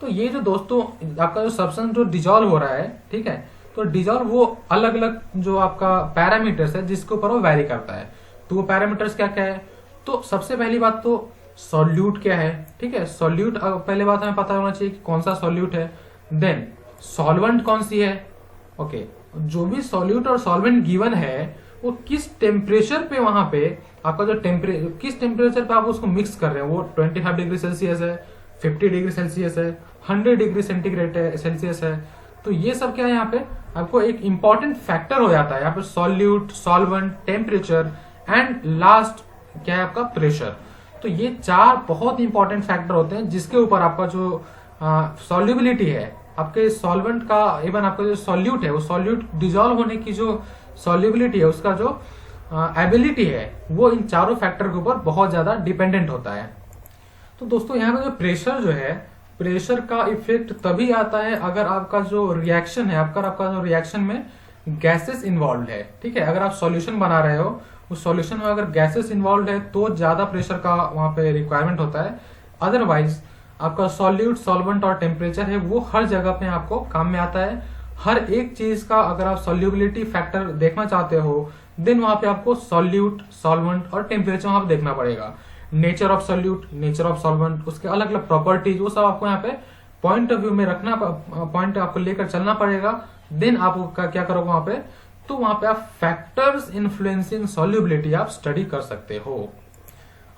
तो ये जो दोस्तों आपका जो सब्सटेंस जो डिसॉल्व हो रहा है, ठीक है, तो डिसॉल्व वो अलग अलग जो आपका पैरामीटर्स है जिसके ऊपर वो वैरी करता है। तो वो पैरामीटर्स क्या क्या है, तो सबसे पहली बात तो सॉल्यूट क्या है। ठीक है, सॉल्यूट पहले बात हमें पता होना चाहिए कि कौन सा सॉल्यूट है। देन सॉल्वेंट कौन सी है, ओके, जो भी सॉल्यूट और सॉल्वेंट गिवन है वो किस टेम्परेचर पे, वहां पे आपका जो किस टेम्परेचर पे आप उसको मिक्स कर रहे हैं, वो 25 डिग्री सेल्सियस है, 50 डिग्री सेल्सियस है, 100 डिग्री सेंटीग्रेड सेल्सियस है। तो ये सब क्या है, यहाँ पे आपको एक इंपॉर्टेंट फैक्टर हो जाता है यहाँ पे, solute, solvent, temperature and last क्या है आपका प्रेशर। तो ये 4 बहुत इंपॉर्टेंट फैक्टर होते हैं जिसके ऊपर आपका जो सॉल्युबिलिटी है, आपके सॉल्वेंट का, इवन आपका जो सॉल्यूट है, वो सॉल्यूट डिजोल्व होने की जो सॉल्युबिलिटी है, उसका जो एबिलिटी है, वो इन चारों फैक्टर के ऊपर बहुत ज्यादा डिपेंडेंट होता है। तो दोस्तों यहाँ पे जो प्रेशर जो है, प्रेशर का इफेक्ट तभी आता है अगर आपका जो रिएक्शन है, आपका जो रिएक्शन में गैसेस इन्वॉल्व है, ठीक है। अगर आप सॉल्यूशन बना रहे हो, उस सॉल्यूशन में अगर गैसेस इन्वॉल्व है तो ज्यादा प्रेशर का वहां पे रिक्वायरमेंट होता है। अदरवाइज आपका सॉल्यूट, सॉल्वेंट और टेम्परेचर है वो हर जगह पे आपको काम में आता है। हर एक चीज का अगर आप सॉल्युबिलिटी फैक्टर देखना चाहते हो, देन वहां पे आपको सॉल्यूट, सॉल्वेंट और टेम्परेचर वहां पे देखना पड़ेगा। Nature of solute, nature of solvent, उसके अलग अलग प्रॉपर्टीज, वो सब आपको यहाँ पे पॉइंट ऑफ व्यू में रखना, पॉइंट आपको लेकर चलना पड़ेगा। देन आप क्या करोगे वहां पे, तो वहां पे आप फैक्टर्स इन्फ्लुएंसिंग सॉल्युबिलिटी आप स्टडी कर सकते हो।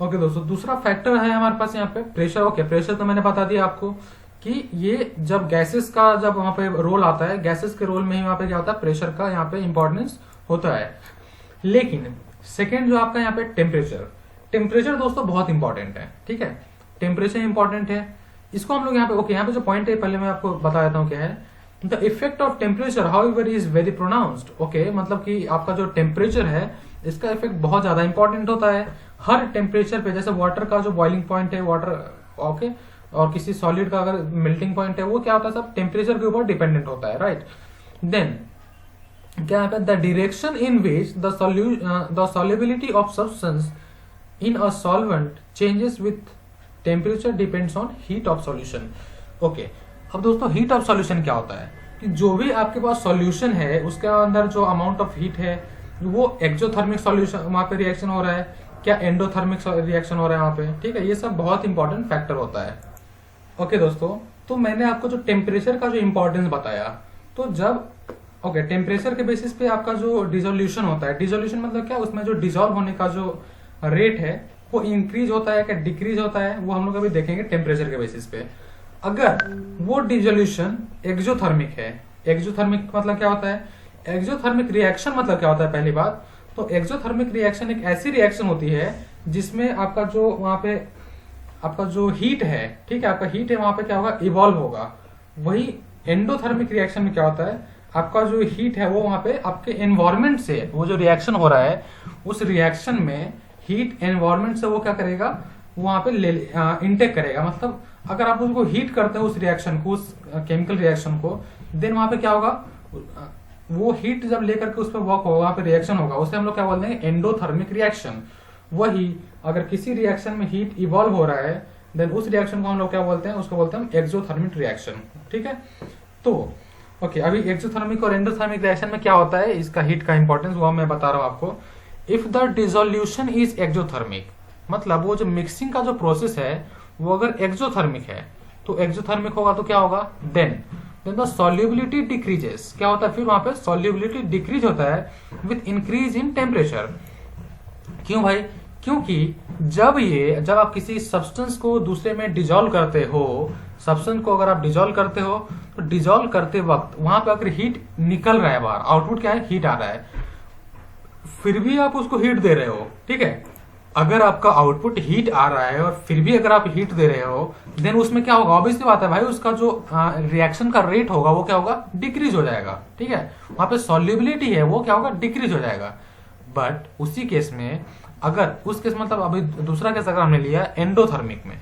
ओके दोस्तों, दूसरा फैक्टर है हमारे पास यहाँ पे प्रेशर। ओके, प्रेशर तो मैंने बता दिया आपको कि ये जब गैसेस का जब वहां पे रोल आता है, गैसेस के रोल में ही वहां पे क्या होता है, प्रेशर का यहाँ पे इंपॉर्टेंस होता है। लेकिन सेकेंड जो आपका यहाँ पे टेम्परेचर, टेम्परेचर दोस्तों बहुत इंपॉर्टेंट है, ठीक है। टेम्परेचर इंपॉर्टेंट है, इसको हम लोग यहाँ पे, ओके, यहाँ पे जो पॉइंट है पहले मैं आपको बता देता हूँ क्या है। The effect of temperature however is very pronounced. Okay, मतलब कि आपका जो टेम्परेचर है, इसका इफेक्ट बहुत ज्यादा इंपॉर्टेंट होता है हर टेम्परेचर पे। जैसे वाटर का जो बॉइलिंग पॉइंट है, वाटर, ओके, और किसी सॉलिड का अगर मेल्टिंग पॉइंट है, वो क्या होता है, सब टेम्परेचर के ऊपर डिपेंडेंट होता है, राइट। देन क्या है, the direction in which the solubility of substance in a solvent changes with temperature depends on heat of solution. Okay, अब दोस्तों हीट ऑफ सॉल्यूशन क्या होता है कि जो भी आपके पास सॉल्यूशन है, उसके अंदर जो अमाउंट ऑफ हीट है, वो एक्सोथर्मिक सॉल्यूशन वहां पे रिएक्शन हो रहा है, क्या एंडोथर्मिक रिएक्शन हो रहा है वहां पे, ठीक है। ये सब बहुत इंपॉर्टेंट फैक्टर होता है। ओके दोस्तों, तो मैंने आपको जो टेम्परेचर का जो इंपॉर्टेंस बताया, तो जब ओके टेम्परेचर के बेसिस पे आपका जो डिसोल्यूशन होता है, डिसोल्यूशन मतलब क्या, उसमें जो डिसॉल्व होने का जो रेट है वो इंक्रीज होता है क्या डिक्रीज होता है, वो हम लोग अभी देखेंगे टेम्परेचर के बेसिस पे। अगर वो डिसोल्यूशन एक्सोथर्मिक है, एक्सोथर्मिक मतलब क्या होता है, एक्सोथर्मिक रिएक्शन मतलब क्या होता है, पहली बात तो एक्सोथर्मिक रिएक्शन एक ऐसी रिएक्शन होती है जिसमें आपका जो वहां पे आपका जो हीट है, ठीक है, आपका हीट है वहां पे क्या होगा, इवॉल्व होगा। वही एंडोथर्मिक रिएक्शन में क्या होता है, आपका जो हीट है वो वहां पे आपके एनवायरमेंट से, वो जो रिएक्शन हो रहा है उस रिएक्शन में हीट एनवायरमेंट से वो क्या करेगा, वहां पे इनटेक करेगा। मतलब अगर आप उसको हीट करते हो उस रिएक्शन को, उस केमिकल रिएक्शन को, देन वहां पे क्या होगा, वो हीट जब लेकर के उस पर वर्क होगा, वहां पे रिएक्शन होगा, उसे हम लोग क्या बोलते हैं, एंडोथर्मिक रिएक्शन। वही अगर किसी रिएक्शन में हीट इवॉल्व हो रहा है, देन उस रिएक्शन को हम लोग क्या बोलते हैं, उसको बोलते हैं एक्सोथर्मिक रिएक्शन, ठीक है। तो ओके, अभी एक्सोथर्मिक और एंडोथर्मिक रिएक्शन में क्या होता है, इसका हीट का इंपॉर्टेंस वो मैं बता रहा हूं आपको। If the dissolution is exothermic, मतलब वो जो मिक्सिंग का जो प्रोसेस है वो अगर एक्सोथर्मिक है, तो एक्सोथर्मिक होगा तो क्या होगा, देन द सॉल्युबिलिटी डिक्रीजेस। क्या होता है फिर वहां पे, सॉल्युबिलिटी डिक्रीज होता है विथ इंक्रीज इन टेम्परेचर। क्यों भाई, क्योंकि जब आप किसी सब्सटेंस को दूसरे में डिजोल्व करते हो, सब्सटेंस को अगर आप डिजोल्व करते हो, तो डिजोल्व करते वक्त वहां पे अगर हीट निकल रहा है बाहर, आउटपुट क्या है, हीट आ रहा है, फिर भी आप उसको हीट दे रहे हो, ठीक है। अगर आपका आउटपुट हीट आ रहा है और फिर भी अगर आप हीट दे रहे हो, देन उसमें क्या होगा, ऑब्वियसली बात है भाई, उसका जो रिएक्शन का रेट होगा वो क्या होगा, डिक्रीज हो जाएगा, ठीक है। वहां पे सॉल्युबिलिटी है वो क्या होगा, डिक्रीज हो जाएगा। बट उसी केस में अगर उस केस मतलब अभी दूसरा केस अगर हमने लिया एंडोथर्मिक में,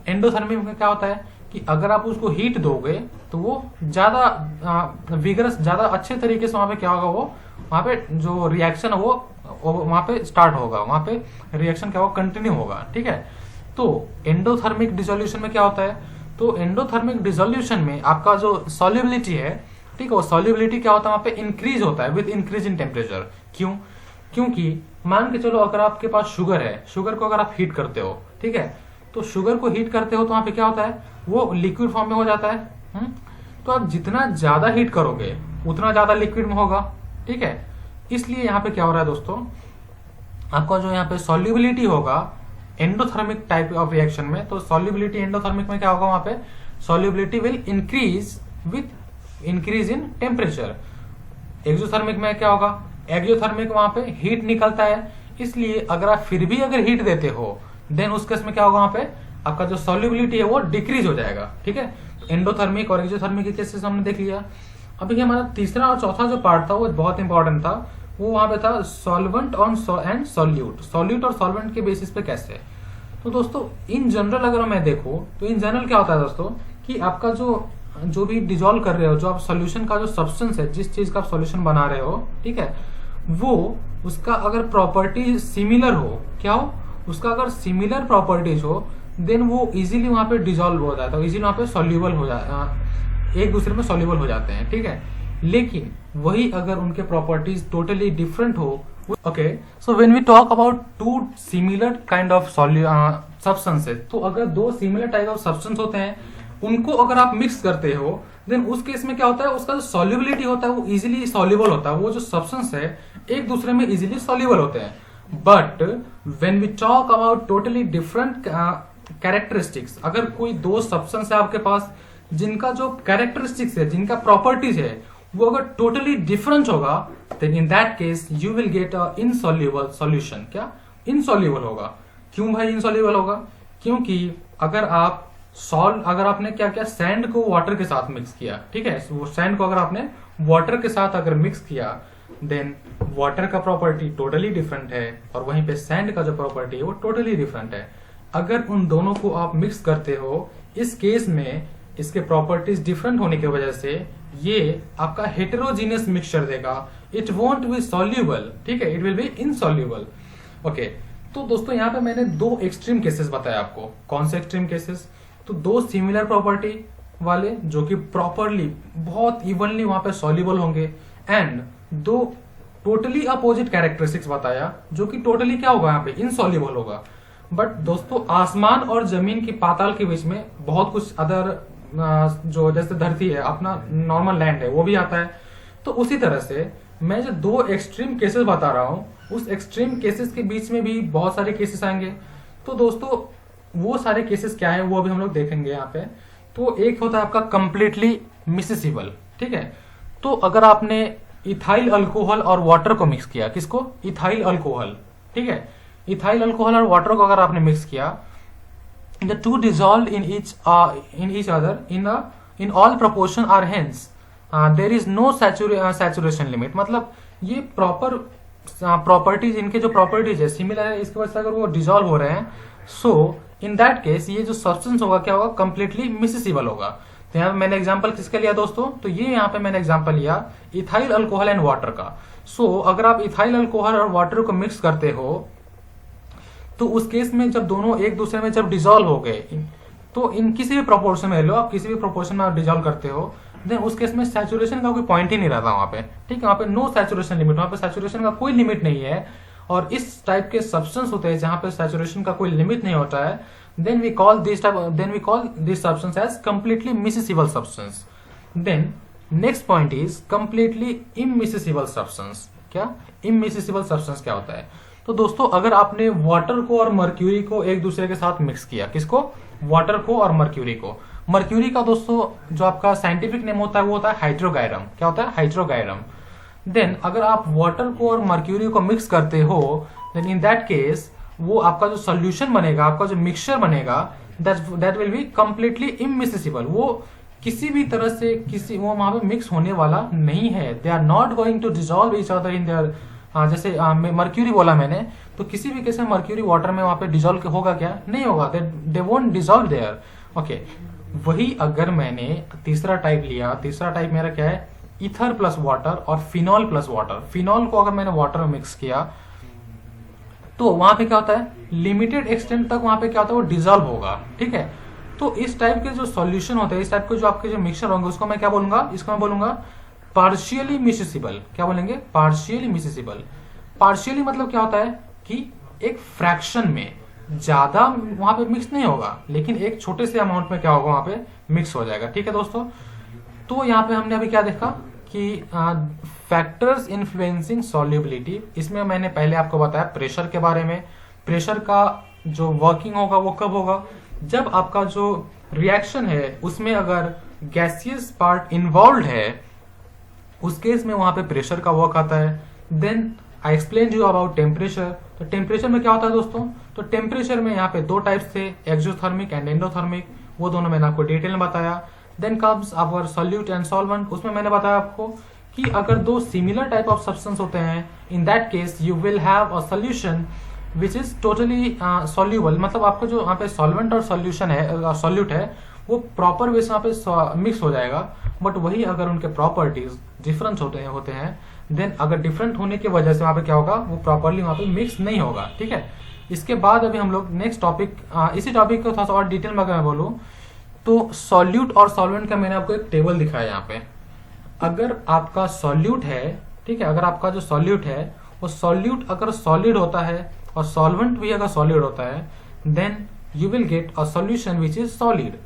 एंडोथर्मिक में क्या होता है कि अगर आप उसको हीट दोगे तो वो ज्यादा विगरस, ज्यादा अच्छे तरीके से वहां पे क्या होगा, वो वहां पे जो रिएक्शन है वो वहां पे स्टार्ट होगा, वहां पे रिएक्शन क्या होगा, कंटिन्यू होगा, ठीक है। तो एंडोथर्मिक डिसोल्यूशन में क्या होता है, तो एंडोथर्मिक डिसोल्यूशन में आपका जो सॉल्युबिलिटी है, ठीक है, वो सॉल्युबिलिटी क्या होता है, वहां पे इंक्रीज होता है विद इंक्रीज इन टेम्परेचर। क्यों, क्योंकि मान के चलो अगर आपके पास शुगर है, शुगर को अगर आप हीट करते हो, ठीक है, तो शुगर को हीट करते हो तो वहां पे क्या होता है, वो लिक्विड फॉर्म में हो जाता है। तो आप जितना ज्यादा हीट करोगे उतना ज्यादा लिक्विड में होगा, ठीक है। इसलिए यहाँ पे क्या हो रहा है दोस्तों, आपका जो यहाँ पे सॉल्युबिलिटी होगा एंडोथर्मिक टाइप ऑफ रिएक्शन में, तो सॉल्युबिलिटी एंडोथर्मिक में क्या होगा, वहां पे solubility will increase with increase in temperature. Exothermic में क्या होगा, एक्सोथर्मिक वहां पे हीट निकलता है, इसलिए अगर आप फिर भी अगर हीट देते हो देन उस केस में क्या होगा, वहां पे आपका जो सॉल्युबिलिटी है वो डिक्रीज हो जाएगा। ठीक है, एंडोथर्मिक और एक्सोथर्मिक के केसेस हमने देख लिया। अभी हमारा तीसरा और चौथा जो पार्ट था वो बहुत इंपॉर्टेंट था, वो वहां पे था solvent on and solute, solute और सॉल्वेंट के बेसिस पे कैसे। तो दोस्तों इन जनरल अगर मैं देखूं तो इन जनरल क्या होता है दोस्तों कि आपका जो भी डिजोल्व कर रहे हो, जो आप सॉल्यूशन का जो सब्सटेंस है, जिस चीज का आप सॉल्यूशन बना रहे हो, ठीक है, वो उसका अगर प्रॉपर्टी सिमिलर हो, क्या हो, उसका अगर सिमिलर प्रॉपर्टीज हो, देन वो इजीली वहां पे डिजोल्व हो जाता है, इजीली वहां पे सॉल्यूबल हो जाता, एक दूसरे में सॉल्यूबल हो जाते हैं। ठीक है, लेकिन वही अगर उनके प्रॉपर्टीज टोटली डिफरेंट हो, okay, so when we talk about two similar kind of substances, तो अगर दो सिमिलर टाइप ऑफ सब्सटेंस होते हैं, उनको अगर आप मिक्स करते हो, देन उस केस में क्या होता है, उसका जो सॉल्युबिलिटी होता है वो इजीली सॉल्युबल होता है, वो जो सब्सटेंस है एक दूसरे में इजीली सॉल्युबल होते हैं। But when we talk about totally different characteristics, अगर कोई दो सब्सटेंस है आपके पास जिनका जो कैरेक्टरिस्टिक्स है, जिनका प्रॉपर्टीज है, वो अगर टोटली डिफरेंट होगा, then in that case you will get a insoluble solution. क्या इनसॉल्युबल होगा? क्यों भाई इनसॉल्युबल होगा? क्योंकि अगर आपने क्या किया, सैंड को वाटर के साथ मिक्स किया, ठीक है, वो सैंड को अगर आपने वाटर के साथ अगर मिक्स किया, देन वाटर का प्रॉपर्टी टोटली डिफरेंट है और वहीं पे सैंड का जो प्रॉपर्टी है वो टोटली डिफरेंट है। अगर उन दोनों को आप मिक्स करते हो, इस केस में इसके प्रॉपर्टीज डिफरेंट होने की वजह से ये आपका हेटेरोजीनियस मिक्सचर देगा, इट वोंट बी सॉल्युबल। ठीक है, it will be insoluble. Okay, तो दोस्तों यहाँ पे मैंने दो एक्सट्रीम केसेस बताया आपको। कौन से एक्सट्रीम केसेस? तो दो सिमिलर प्रॉपर्टी वाले जो कि प्रॉपरली बहुत इवनली वहां पे सॉल्युबल होंगे, एंड दो टोटली अपोजिट कैरेक्टरिस्टिक्स बताया जो कि टोटली क्या होगा, यहाँ पे इनसॉल्युबल होगा। बट दोस्तों आसमान और जमीन की पाताल के बीच में बहुत कुछ अदर, जो जैसे धरती है, अपना नॉर्मल लैंड है, वो भी आता है। तो उसी तरह से मैं जो दो एक्सट्रीम केसेस बता रहा हूं, उस एक्सट्रीम केसेस के बीच में भी बहुत सारे केसेस आएंगे। तो दोस्तों वो सारे केसेस क्या है वो अभी हम लोग देखेंगे यहाँ पे। तो एक होता है आपका कंप्लीटली मिसेसिबल। ठीक है, तो अगर आपने इथाइल अल्कोहल और वाटर को मिक्स किया, किसको? Ethyl alcohol. ठीक है, इथाइल अल्कोहल और वाटर को अगर आपने मिक्स किया, the two dissolved in each other in all proportion are hence there is no saturation limit। मतलब ये प्रॉपर प्रॉपर्टीज, इनके जो प्रॉपर्टीज है सिमिलर है, इसके वजह से अगर वो डिजोल्व हो रहे हैं, सो इन दैट केस ये जो सब्सटेंस होगा क्या होगा, कंप्लीटली मिसेसिबल होगा। तो यहाँ पे मैंने एग्जांपल किसका लिया दोस्तों? तो ये यहाँ पे मैंने एग्जांपल लिया इथाइल अल्कोहल एंड वाटर का। सो अगर आप इथाइल अल्कोहल और वाटर को मिक्स करते हो, तो उस केस में जब दोनों एक दूसरे में जब डिजोल्व हो गए, तो इन किसी भी प्रोपोर्शन में ले लो आप, किसी भी प्रोपोर्शन में आप डिजोल्व करते हो, देन उस केस में सैचुरेशन का कोई पॉइंट ही नहीं रहता वहां पे। ठीक है, वहां पे नो सैचुरेशन लिमिट, वहां पे सैचुरेशन का कोई लिमिट नहीं है। और इस टाइप के सब्सटेंस होते हैं जहां पे सैचुरेशन का कोई लिमिट नहीं होता है, then we call this substance as completely miscible substance. Then next point is completely immiscible substance. क्या इमिसेसिबल सब्सटेंस क्या होता है? तो दोस्तों अगर आपने वाटर को और मर्क्यूरी को एक दूसरे के साथ मिक्स किया, किसको? वाटर को और मर्क्यूरी को। मर्क्यूरी का दोस्तों जो आपका साइंटिफिक नेम होता है वो होता है हाइड्रोगायरम। क्या होता है? हाइड्रोगायरम। देन अगर आप वाटर को और मर्क्यूरी को मिक्स करते हो, देन इन दैट केस वो आपका जो सोल्यूशन बनेगा, आपका जो मिक्सचर बनेगा, दैट विल बी कंप्लीटली इमिसेसिबल। वो किसी भी तरह से वो वहां पे मिक्स होने वाला नहीं है। They are not going to dissolve each other in there, जैसे मर्क्यूरी बोला मैंने, तो किसी भी केस में मर्क्यूरी वाटर में वहां पे डिजोल्व होगा क्या? नहीं होगा, they won't dissolve there. Okay, वही अगर मैंने तीसरा टाइप लिया, तीसरा टाइप मेरा क्या है? ईथर प्लस वाटर और फिनॉल प्लस वाटर। फिनॉल को अगर मैंने वाटर में मिक्स किया, तो वहां पे क्या होता है? लिमिटेड एक्सटेंट तक वहां पे क्या होता है? वो डिजोल्व होगा। ठीक है, तो इस टाइप के जो सॉल्यूशन होते हैं, इस टाइप के जो आपके जो मिक्सचर होंगे, उसको मैं क्या बोलूंगा? इसको मैं बोलूंगा पार्शियली मिसेसिबल। क्या बोलेंगे? पार्शियली मिसेसिबल। पार्शियली मतलब क्या होता है कि एक फ्रैक्शन में ज्यादा वहां पे मिक्स नहीं होगा, लेकिन एक छोटे से अमाउंट में क्या होगा, वहां पे मिक्स हो जाएगा। ठीक है दोस्तों, तो यहाँ पे हमने अभी क्या देखा कि फैक्टर्स इन्फ्लुएंसिंग सॉल्युबिलिटी। इसमें मैंने पहले आपको बताया प्रेशर के बारे में। प्रेशर का जो वर्किंग होगा वो कब होगा? जब आपका जो रिएक्शन है उसमें अगर गैसियस पार्ट इन्वॉल्व है, उस केस में वहां पे प्रेशर का वर्क आता है। Then I explain you about temperature. तो टेम्परेचर में क्या होता है दोस्तों, तो टेम्परेचर में यहाँ पे दो टाइप्स थे, एक्सोथर्मिक एंड एंडोथर्मिक, वो दोनों मैंने आपको डिटेल में बताया। Then comes our solute and solvent, उसमें मैंने बताया आपको कि अगर दो सिमिलर टाइप ऑफ सब्सटेंस होते हैं, इन that case you will have a solution which is totally soluble, मतलब आपका जो यहाँ पे सॉल्वेंट और सॉल्यूशन है, सॉल्यूट है, वो प्रॉपर वे से यहाँ पे मिक्स हो जाएगा। बट वही अगर उनके प्रॉपर्टीज डिफरेंस होते हैं देन अगर डिफरेंट होने की वजह से वहाँ पे क्या होगा, वो प्रॉपरली वहाँ पे मिक्स नहीं होगा। ठीक है, इसके बाद अभी हम लोग नेक्स्ट टॉपिक, इसी टॉपिक को थोड़ा सा और डिटेल में अगर मैं बोलूँ तो सॉल्यूट और सॉल्वेंट का मैंने आपको एक टेबल दिखाया यहाँ पे। अगर आपका सॉल्यूट है, ठीक है, अगर आपका जो सॉल्यूट है वो सॉल्यूट अगर सॉलिड होता है और सॉल्वेंट भी अगर सॉलिड होता है, then you will get a solution which is solid.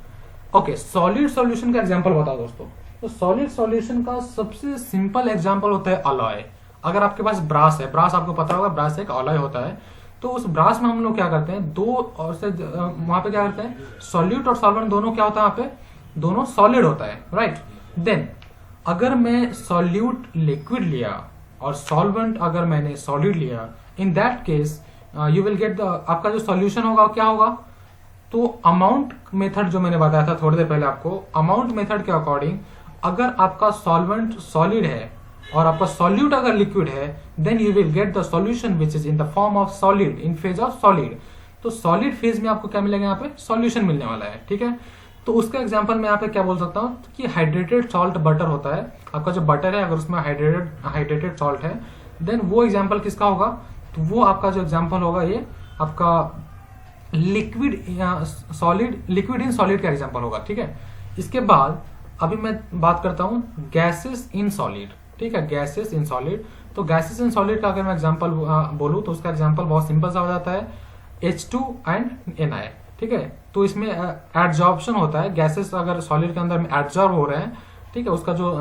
Okay, solid solution का एग्जांपल बताओ दोस्तों। तो सॉलिड सॉल्यूशन का सबसे सिंपल एग्जांपल होता है अलॉय। अगर आपके पास ब्रास है, ब्रास आपको पता होगा, ब्रास एक अलॉय होता है, तो उस ब्रास में हम लोग क्या करते हैं, दो और से वहां पे क्या करते हैं, सॉल्यूट और सॉल्वेंट दोनों क्या होता है, वहां पे दोनों सॉलिड होता है, राइट। देन अगर मैं सॉल्यूट लिक्विड लिया और सॉल्वेंट अगर मैंने सॉलिड लिया, इन that case you will get the, आपका जो सॉल्यूशन होगा क्या होगा, तो अमाउंट मेथड जो मैंने बताया था थोड़ी देर पहले आपको, अमाउंट मेथड के अकॉर्डिंग अगर आपका सॉल्वेंट सॉलिड है और आपका सॉल्यूट अगर लिक्विड है, then you will get the solution which is in the form of solid in phase of solid. तो सॉलिड फेज में आपको क्या मिलेगा, यहाँ पे सॉल्यूशन मिलने वाला है। ठीक है, तो उसका एग्जांपल मैं यहाँ पे क्या बोल सकता हूँ कि हाइड्रेटेड सॉल्ट बटर होता है, आपका जो बटर है अगर उसमें हाइड्रेटेड सॉल्ट है, देन वो एग्जांपल किसका होगा, तो वो आपका जो एग्जांपल होगा ये आपका liquid solid, liquid in solid का एग्जांपल होगा। ठीक है, इसके बाद अभी मैं बात करता हूँ गैसेस इन सॉलिड। ठीक है, गैसेस इन सॉलिड, तो गैसेस इन सॉलिड का अगर मैं एग्जांपल बोलूँ तो उसका एग्जांपल बहुत सिंपल सा हो जाता है, H2 एंड Na। ठीक है, तो इसमें एडजॉर्प्शन होता है, गैसेस अगर सॉलिड के अंदर में एडजॉर्ब हो रहे हैं, ठीक है, उसका जो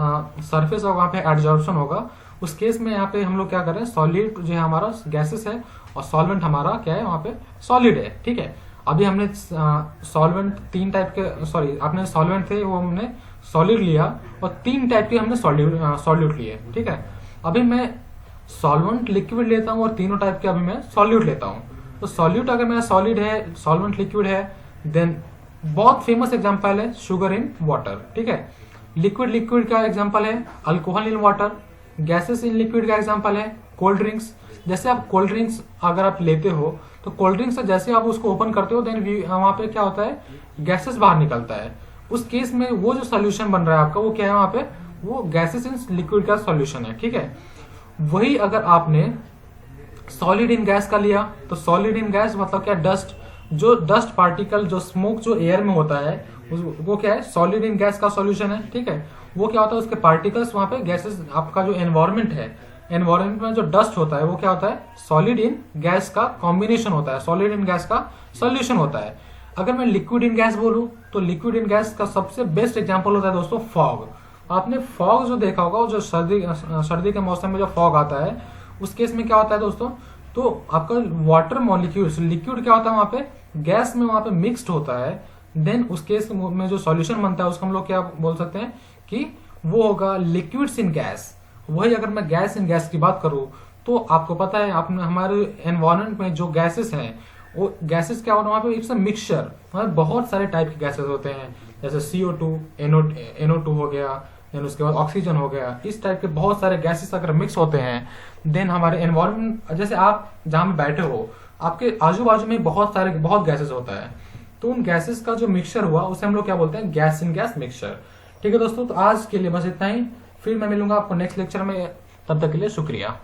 सरफेस होगा वहाँ पे एडजॉर्प्शन होगा। उस केस में यहाँ पे हम लोग क्या कर रहे हैं, सॉलिड जो है हमारा गैसेस है और सॉल्वेंट हमारा क्या है, वहाँ पे सॉलिड है। ठीक है, अभी हमने सॉल्वेंट तीन टाइप के, सॉरी आपने सॉल्वेंट थे वो हमने सॉलिड लिया और तीन टाइप के हमने सॉल्यूट लिए। ठीक है, अभी मैं सॉल्वेंट लिक्विड लेता हूँ और तीनों टाइप के अभी मैं सॉल्यूट लेता हूँ। तो सॉल्यूट अगर मेरा सॉलिड है, सॉल्वेंट लिक्विड है, देन बहुत फेमस एग्जांपल है शुगर इन वाटर। ठीक है, लिक्विड का एग्जांपल है alcohol in water, gases in liquid का एग्जांपल है कोल्ड ड्रिंक्स। जैसे आप कोल्ड ड्रिंक्स अगर आप लेते हो तो कोल्ड ड्रिंक्स से जैसे आप उसको ओपन करते हो देन वहां पे क्या होता है, गैसेस बाहर निकलता है। उस केस में वो जो सोल्यूशन बन रहा है आपका, वो क्या है वहां पे, वो गैसेस इन लिक्विड का सोल्यूशन है। ठीक है, वही अगर आपने सॉलिड इन गैस का लिया तो सॉलिड इन गैस मतलब क्या, डस्ट, जो डस्ट पार्टिकल, जो स्मोक जो एयर में होता है वो क्या है, सॉलिड इन गैस का सॉल्यूशन है। ठीक है, वो क्या होता है, उसके पार्टिकल्स वहां पे गैसेस, आपका जो एनवायरमेंट है, एनवायरमेंट में जो डस्ट होता है वो क्या होता है, सॉलिड इन गैस का कॉम्बिनेशन होता है, सॉलिड इन गैस का सोल्यूशन होता है। अगर मैं लिक्विड इन गैस बोलूं तो लिक्विड इन गैस का सबसे बेस्ट एग्जांपल होता है दोस्तों फॉग। आपने फॉग जो देखा होगा, जो सर्दी के मौसम में जो फॉग आता है, उस केस में क्या होता है दोस्तों, तो आपका वाटर मॉलिक्यूल्स, लिक्विड क्या होता है वहां पे, गैस में वहां पे मिक्स्ड होता है। देन उस केस में जो सॉल्यूशन बनता है उसको हम लोग क्या बोल सकते हैं कि वो होगा लिक्विड्स इन गैस। वही अगर मैं गैस इन गैस की बात करूं तो आपको पता है, आपने हमारे एनवायरमेंट में जो गैसेस हैं, वो गैसेस क्या होता है वहां पे, इट्स अ मिक्सचर, बहुत सारे टाइप के गैसेस होते हैं, जैसे CO2, NO2 हो गया, देन उसके बाद ऑक्सीजन हो गया। इस टाइप के बहुत सारे गैसेस अगर मिक्स होते हैं, देन हमारे एनवायरमेंट, जैसे आप जहां में बैठे हो, आपके आजू बाजू में बहुत गैसेस होता है, तो उन गैसेस का जो मिक्सचर हुआ उसे हम लोग क्या बोलते हैं, गैस इन गैस मिक्सचर। ठीक है दोस्तों, तो आज के लिए बस इतना ही, फिर मैं मिलूंगा आपको नेक्स्ट लेक्चर में, तब तक के लिए शुक्रिया।